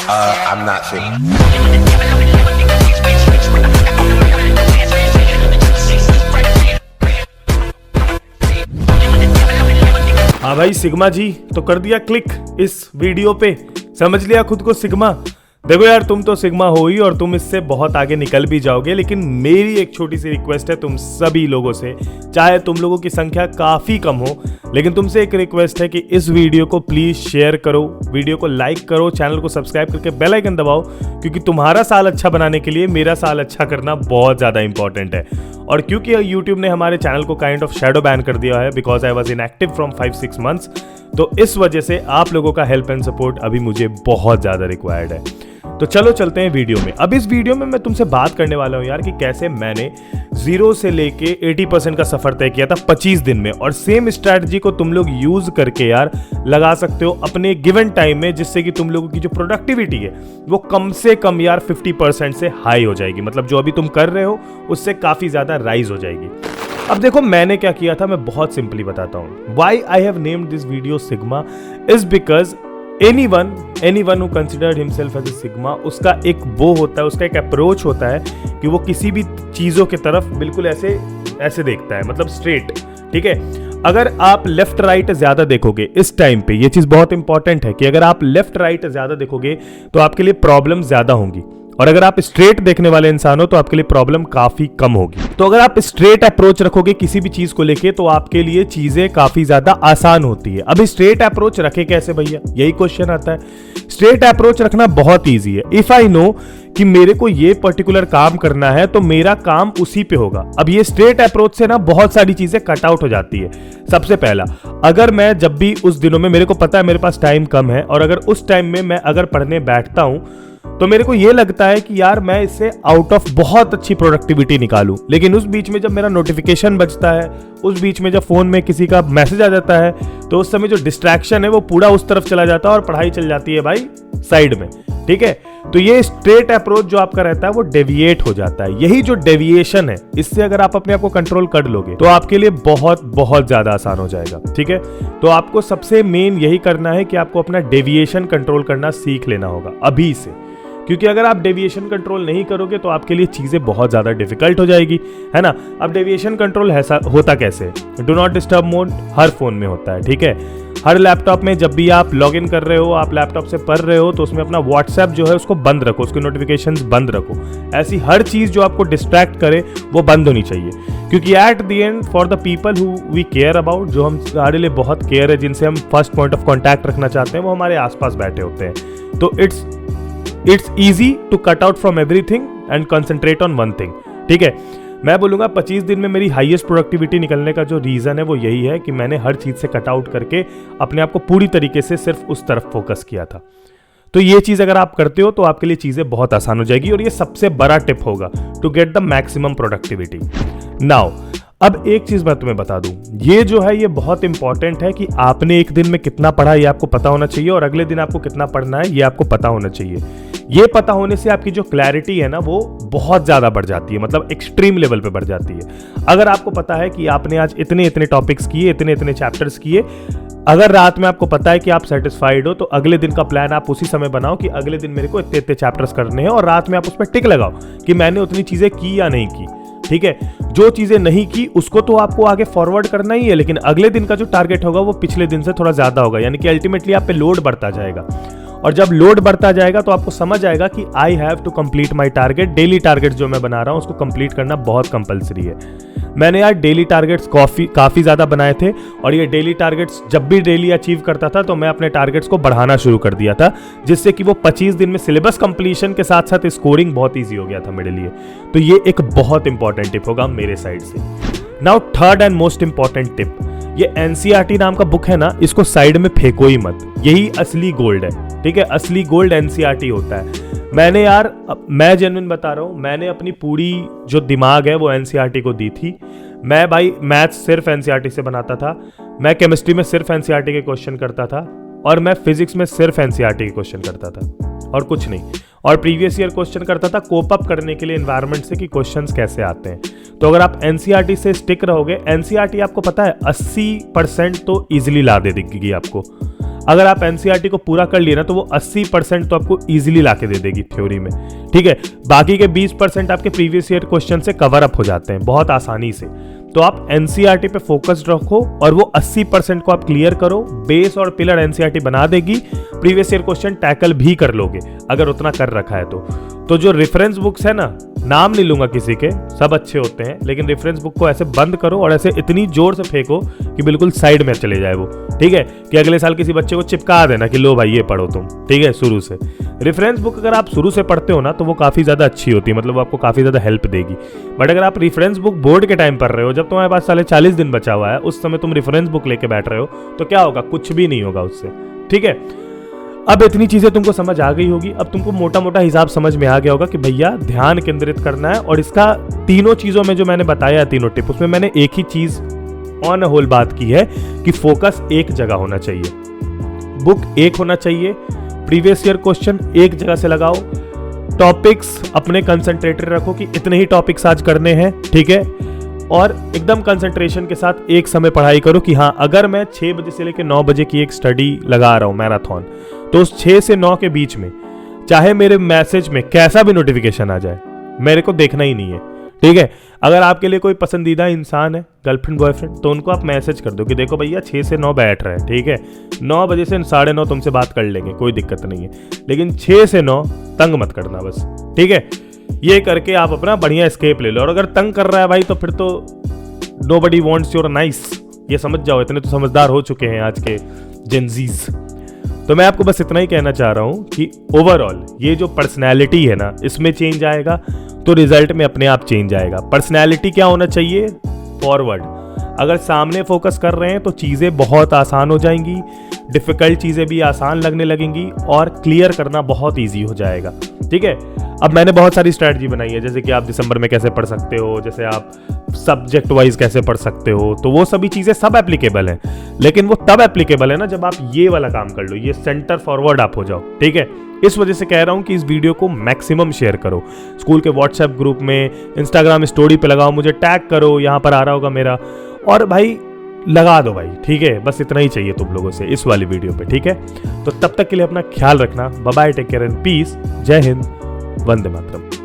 I'm not Sigma. हाँ भाई sigma जी, तो कर दिया क्लिक इस वीडियो पे, समझ लिया खुद को सिग्मा। देखो यार, तुम तो सिग्मा हो ही और तुम इससे बहुत आगे निकल भी जाओगे, लेकिन मेरी एक छोटी सी रिक्वेस्ट है तुम सभी लोगों से। चाहे तुम लोगों की संख्या काफ़ी कम हो, लेकिन तुमसे एक रिक्वेस्ट है कि इस वीडियो को प्लीज़ शेयर करो, वीडियो को लाइक करो, चैनल को सब्सक्राइब करके बेल आइकन दबाओ, क्योंकि तुम्हारा साल अच्छा बनाने के लिए मेरा साल अच्छा करना बहुत ज़्यादा इंपॉर्टेंट है। और क्योंकि यूट्यूब ने हमारे चैनल को काइंड ऑफ शैडो बैन कर दिया है because I was inactive from 5-6 months, तो इस वजह से आप लोगों का हेल्प एंड सपोर्ट अभी मुझे बहुत ज़्यादा रिक्वायर्ड है। तो चलो चलते हैं वीडियो में। अब इस वीडियो में मैं तुमसे बात करने वाला हूं यार कि कैसे मैंने 0 से लेके 80% का सफर तय किया था 25 दिन में, और सेम स्ट्रैटेजी को तुम लोग यूज करके यार लगा सकते हो अपने गिवन टाइम में, जिससे कि तुम लोगों की जो प्रोडक्टिविटी है वो कम से कम यार 50% से हाई हो जाएगी। मतलब जो अभी तुम कर रहे हो उससे काफी ज्यादा राइज हो जाएगी। अब देखो मैंने क्या किया था, मैं बहुत सिंपली बताता हूँ। Why I have named this video sigma is because anyone who considered himself as a sigma, उसका एक वो होता है, उसका एक अप्रोच होता है कि वो किसी भी चीज़ों की तरफ बिल्कुल ऐसे देखता है, मतलब स्ट्रेट। ठीक है, अगर आप लेफ्ट राइट ज़्यादा देखोगे इस टाइम पे, ये चीज़ बहुत इंपॉर्टेंट है कि अगर आप लेफ्ट राइट ज़्यादा देखोगे तो आपके लिए प्रॉब्लम ज़्यादा होंगी, और अगर आप स्ट्रेट देखने वाले इंसान हो तो आपके लिए प्रॉब्लम काफी कम होगी। तो अगर आप स्ट्रेट अप्रोच रखोगे किसी भी चीज को लेके तो आपके लिए चीजें काफी ज्यादा आसान होती है। अब स्ट्रेट अप्रोच रखे कैसे भैया, यही क्वेश्चन आता है। स्ट्रेट अप्रोच रखना बहुत ईजी है। इफ आई नो कि मेरे को ये पर्टिकुलर काम करना है तो मेरा काम उसी पे होगा। अब ये स्ट्रेट अप्रोच से ना बहुत सारी चीजें कट आउट हो जाती है। सबसे पहला, अगर मैं जब भी उस दिनों में मेरे को पता है मेरे पास टाइम कम है, और अगर उस टाइम में मैं अगर पढ़ने बैठता हूं तो मेरे को ये लगता है कि यार मैं इससे आउट ऑफ बहुत अच्छी प्रोडक्टिविटी निकालूं, लेकिन उस बीच में जब मेरा नोटिफिकेशन बजता है, उस बीच में जब फोन में किसी का मैसेज आ जाता है, तो उस समय जो डिस्ट्रैक्शन है वो पूरा उस तरफ चला जाता है और पढ़ाई चल जाती है भाई साइड में। ठीक है, तो ये स्ट्रेट अप्रोच जो आपका रहता है वो डेविएट हो जाता है। यही जो डेविएशन है, इससे अगर आप अपने आप को कंट्रोल कर लोगे तो आपके लिए बहुत बहुत ज्यादा आसान हो जाएगा। ठीक है, तो आपको सबसे मेन यही करना है कि आपको अपना डेविएशन कंट्रोल करना सीख लेना होगा अभी से, क्योंकि अगर आप डेविएशन कंट्रोल नहीं करोगे तो आपके लिए चीज़ें बहुत ज़्यादा डिफिकल्ट हो जाएगी, है ना। अब डेविएशन कंट्रोल ऐसा होता कैसे, do not disturb mode her phone में होता है। ठीक है, हर लैपटॉप में जब भी आप लॉग इन कर रहे हो, आप लैपटॉप से पढ़ रहे हो, तो उसमें अपना व्हाट्सएप जो है उसको बंद रखो, उसकी नोटिफिकेशंस बंद रखो। ऐसी हर चीज़ जो आपको डिस्ट्रैक्ट करे वो बंद होनी चाहिए, क्योंकि at the end for the people who we care about, जो हमारे लिए बहुत केयर है, जिनसे हम फर्स्ट पॉइंट ऑफ कॉन्टैक्ट रखना चाहते हैं, वो हमारे आसपास बैठे होते हैं। तो it's easy to cut out from everything and concentrate on one thing. ठीक है, मैं बोलूँगा 25 दिन में मेरी हाईएस्ट प्रोडक्टिविटी निकलने का जो रीज़न है वो यही है कि मैंने हर चीज़ से कट आउट करके अपने आप को पूरी तरीके से सिर्फ उस तरफ फोकस किया था। तो ये चीज़ अगर आप करते हो तो आपके लिए चीज़ें बहुत आसान हो जाएगी, और ये सबसे बड़ा टिप होगा to get the maximum productivity. Now अब एक चीज मैं तुम्हें बता दूं, ये जो है ये बहुत इंपॉर्टेंट है कि आपने एक दिन में कितना पढ़ा ये आपको पता होना चाहिए, और अगले दिन आपको कितना पढ़ना है ये आपको पता होना चाहिए। ये पता होने से आपकी जो क्लैरिटी है ना वो बहुत ज्यादा बढ़ जाती है, मतलब एक्सट्रीम लेवल पे बढ़ जाती है। अगर आपको पता है कि आपने आज इतने इतने टॉपिक्स किए, इतने इतने चैप्टर्स किए, अगर रात में आपको पता है कि आप सेटिस्फाइड हो, तो अगले दिन का प्लान आप उसी समय बनाओ कि अगले दिन मेरे को इतने इतने चैप्टर्स करने हैं, और रात में आप उस पर टिक लगाओ कि मैंने उतनी चीजें की या नहीं की। ठीक है, जो चीजें नहीं की उसको तो आपको आगे फॉरवर्ड करना ही है, लेकिन अगले दिन का जो टारगेट होगा वो पिछले दिन से थोड़ा ज्यादा होगा, यानी कि अल्टीमेटली आप पे लोड बढ़ता जाएगा। और जब लोड बढ़ता जाएगा तो आपको समझ आएगा कि I have to complete my target. Daily target जो मैं बना रहा हूं उसको कंप्लीट करना बहुत कंपलसरी है। मैंने यार डेली टारगेट्स काफ़ी ज़्यादा बनाए थे, और ये डेली टारगेट्स जब भी डेली अचीव करता था तो मैं अपने टारगेट्स को बढ़ाना शुरू कर दिया था, जिससे कि वो 25 दिन में सिलेबस कंप्लीशन के साथ साथ स्कोरिंग बहुत ईजी हो गया था मेरे लिए। तो ये एक बहुत इंपॉर्टेंट टिप होगा मेरे साइड से। Now third and most important tip, ये एनसीईआरटी नाम का बुक है ना, इसको साइड में फेंको ही मत, यही असली गोल्ड है। ठीक है, असली गोल्ड एनसीईआरटी होता है। मैंने यार, मैं जेन्युइन बता रहा हूँ, मैंने अपनी पूरी जो दिमाग है वो एनसीईआरटी को दी थी। मैं भाई मैथ्स सिर्फ एनसीईआरटी से बनाता था, मैं केमिस्ट्री में सिर्फ एनसीईआरटी के क्वेश्चन करता था, और मैं फिजिक्स में सिर्फ एनसीईआरटी के क्वेश्चन करता था और कुछ नहीं। और प्रीवियस ईयर क्वेश्चन करता था कोप अप करने के लिए एनवायरनमेंट से कि क्वेश्चंस कैसे आते हैं। तो अगर आप एनसीईआरटी से स्टिक रहोगे, एनसीईआरटी आपको पता है 80% तो इजीली ला दे देगी आपको। अगर आप एनसीईआरटी को पूरा कर लिए ना तो वो 80% तो आपको इजीली लाके दे देगी थ्योरी में, ठीक है। बाकी के 20% आपके प्रीवियस ईयर क्वेश्चन से कवर अप हो जाते हैं बहुत आसानी से। तो आप एनसीईआरटी पे फोकस्ड रखो और वो 80% को आप क्लियर करो। बेस और पिलर एनसीईआरटी बना देगी, प्रीवियस ईयर क्वेश्चन टैकल भी कर लोगे अगर उतना कर रखा है तो जो रेफरेंस बुक्स है ना, नाम नहीं लूंगा किसी के, सब अच्छे होते हैं, लेकिन रेफरेंस बुक को ऐसे बंद करो और ऐसे इतनी जोर से फेंको कि बिल्कुल साइड में चले जाए वो, ठीक है। कि अगले साल किसी बच्चे को चिपका देना कि लो भाई ये पढ़ो तुम, ठीक है। शुरू से रेफरेंस बुक अगर आप शुरू से पढ़ते हो ना तो वो काफ़ी ज़्यादा अच्छी होती है, मतलब आपको काफ़ी ज़्यादा हेल्प देगी। बट अगर आप रेफरेंस बुक बोर्ड के टाइम पढ़ रहे हो, जब तुम्हारे पास साले 40 दिन बचा हुआ है, उस समय तुम रेफरेंस बुक लेके बैठ रहे हो, तो क्या होगा? कुछ भी नहीं होगा उससे, ठीक है। अब इतनी चीजें तुमको समझ आ गई होगी, अब तुमको मोटा मोटा हिसाब समझ में आ गया होगा कि भैया ध्यान केंद्रित करना है। और इसका तीनों चीजों में जो मैंने बताया है, तीनों टिप, उसमें मैंने एक ही चीज ऑन होल बात की है कि फोकस एक जगह होना चाहिए, बुक एक होना चाहिए, प्रीवियस ईयर क्वेश्चन एक जगह से लगाओ, टॉपिक्स अपने कंसंट्रेटेड रखो कि इतने ही टॉपिक्स आज करने हैं, ठीक है। और एकदम कंसंट्रेशन के साथ एक समय पढ़ाई करो कि हाँ, अगर मैं 6 बजे से लेकर 9 बजे की एक स्टडी लगा रहा हूँ मैराथन, तो उस 6 से 9 के बीच में चाहे मेरे मैसेज में कैसा भी नोटिफिकेशन आ जाए, मेरे को देखना ही नहीं है, ठीक है। अगर आपके लिए कोई पसंदीदा इंसान है, गर्लफ्रेंड बॉयफ्रेंड, तो उनको आप मैसेज कर दो कि देखो भैया 6 से 9 बैठ रहे हैं, ठीक है। 9 बजे से 9:30 तुमसे बात कर लेंगे, कोई दिक्कत नहीं है, लेकिन 6 से 9 तंग मत करना बस, ठीक है। ये करके आप अपना बढ़िया एस्केप ले लो। और अगर तंग कर रहा है भाई, तो फिर तो nobody wants your nice, ये समझ जाओ, इतने तो समझदार हो चुके हैं आज के जेनजीज। तो मैं आपको बस इतना ही कहना चाह रहा हूं कि ओवरऑल ये जो पर्सनैलिटी है ना, इसमें चेंज आएगा तो रिजल्ट में अपने आप चेंज आएगा। पर्सनैलिटी क्या होना चाहिए? फॉरवर्ड। अगर सामने फोकस कर रहे हैं तो चीज़ें बहुत आसान हो जाएंगी, डिफिकल्ट चीज़ें भी आसान लगने लगेंगी और क्लियर करना बहुत ईजी हो जाएगा, ठीक है। अब मैंने बहुत सारी स्ट्रैटेजी बनाई है, जैसे कि आप दिसंबर में कैसे पढ़ सकते हो, जैसे आप सब्जेक्ट वाइज कैसे पढ़ सकते हो, तो वो सभी चीज़ें सब एप्लीकेबल हैं, लेकिन वो तब एप्लीकेबल है ना जब आप ये वाला काम कर लो, ये सेंटर फॉरवर्ड आप हो जाओ, ठीक है। इस वजह से कह रहा हूं कि इस वीडियो को मैक्सिमम शेयर करो, स्कूल के व्हाट्सएप ग्रुप में, इंस्टाग्राम स्टोरी पे लगाओ, मुझे टैग करो, यहाँ पर आ रहा होगा मेरा, और भाई लगा दो भाई, ठीक है। बस इतना ही चाहिए तुम लोगों से इस वाली वीडियो पे, ठीक है। तो तब तक के लिए अपना ख्याल रखना, bye bye, take care and peace, Jai Hind, Vande Mataram.